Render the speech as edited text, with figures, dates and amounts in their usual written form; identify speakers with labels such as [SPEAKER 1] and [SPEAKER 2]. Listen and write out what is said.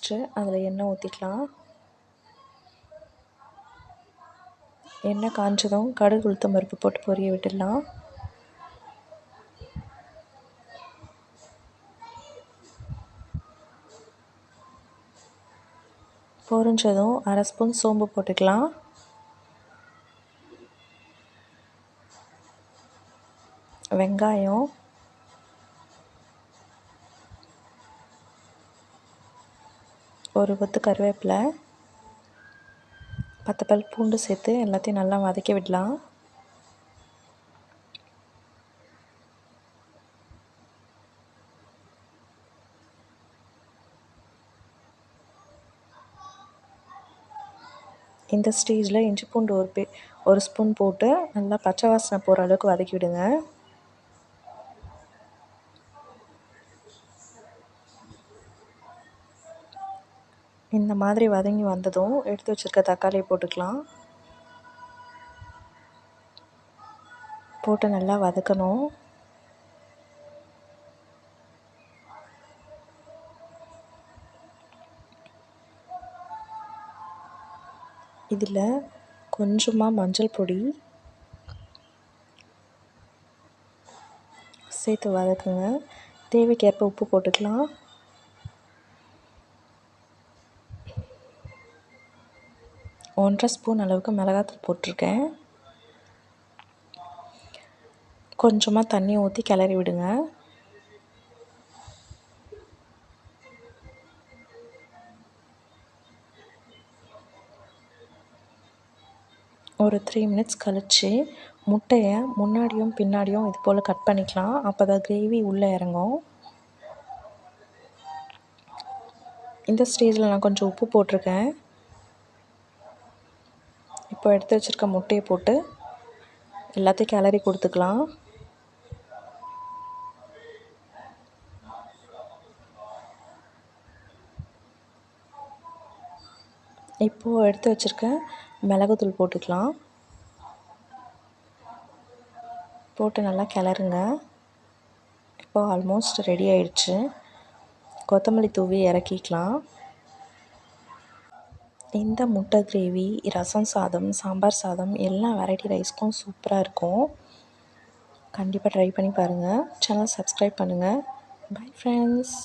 [SPEAKER 1] First அதில் எண்ணெய் ஊற்றிக்கலாம். எண்ணெய் காஞ்சதும் கடுகு உளுத்தம் பருப்பு போட்டு பொரிய விட்டுடலாம். பொரிஞ்சதும் அரை ஸ்பூன் சோம்பு போட்டுக்கலாம். வெங்காயம், ஒரு கொத்து கருவேப்பிலை, 10 பல் பூண்டு சேர்த்து எல்லாத்தையும் நல்லா வதக்கி விடலாம். இந்த ஸ்டேஜில் இஞ்சி பூண்டு ஒரு ஸ்பூன் போட்டு நல்லா பச்சை வாசனை போகிற அளவுக்கு வதக்கி விடுங்க. இந்த மாதிரி வதங்கி வந்ததும் எடுத்து வச்சுருக்க தக்காளியை போட்டுக்கலாம். போட்டு நல்லா வதக்கணும். இதில் கொஞ்சமாக மஞ்சள் பொடி சேர்த்து வதக்குங்க. தேவைக்கேற்ப உப்பு போட்டுக்கலாம். ஒன்றரை ஸ்பூன் அளவுக்கு மிளகாத்தூள் போட்டிருக்கேன். கொஞ்சமாக தண்ணி ஊற்றி கிளறி விடுங்க. ஒரு 3 மினிட்ஸ் கழித்து முட்டையை முன்னாடியும் பின்னாடியும் இது போல் கட் பண்ணிக்கலாம். அப்போ தான் கிரேவி உள்ளே இறங்கும். இந்த ஸ்டேஜில் நான் கொஞ்சம் உப்பு போட்டிருக்கேன். இப்போ எடுத்து வச்சுருக்க முட்டையை போட்டு எல்லாத்தையும் கிளறி கொடுத்துக்கலாம். இப்போது எடுத்து வச்சுருக்க மிளகுத்தூள் போட்டுக்கலாம். போட்டு நல்லா கிளறுங்க. இப்போது ஆல்மோஸ்ட் ரெடி ஆயிடுச்சு. கொத்தமல்லி தூவி இறக்கிக்கலாம். இந்த முட்டை கிரேவி ரசம் சாதம், சாம்பார் சாதம் எல்லா வெரைட்டி ரைஸ்க்கும் சூப்பராக இருக்கும். கண்டிப்பாக ட்ரை பண்ணி பாருங்கள். சேனல் சப்ஸ்கிரைப் பண்ணுங்கள். Bye friends.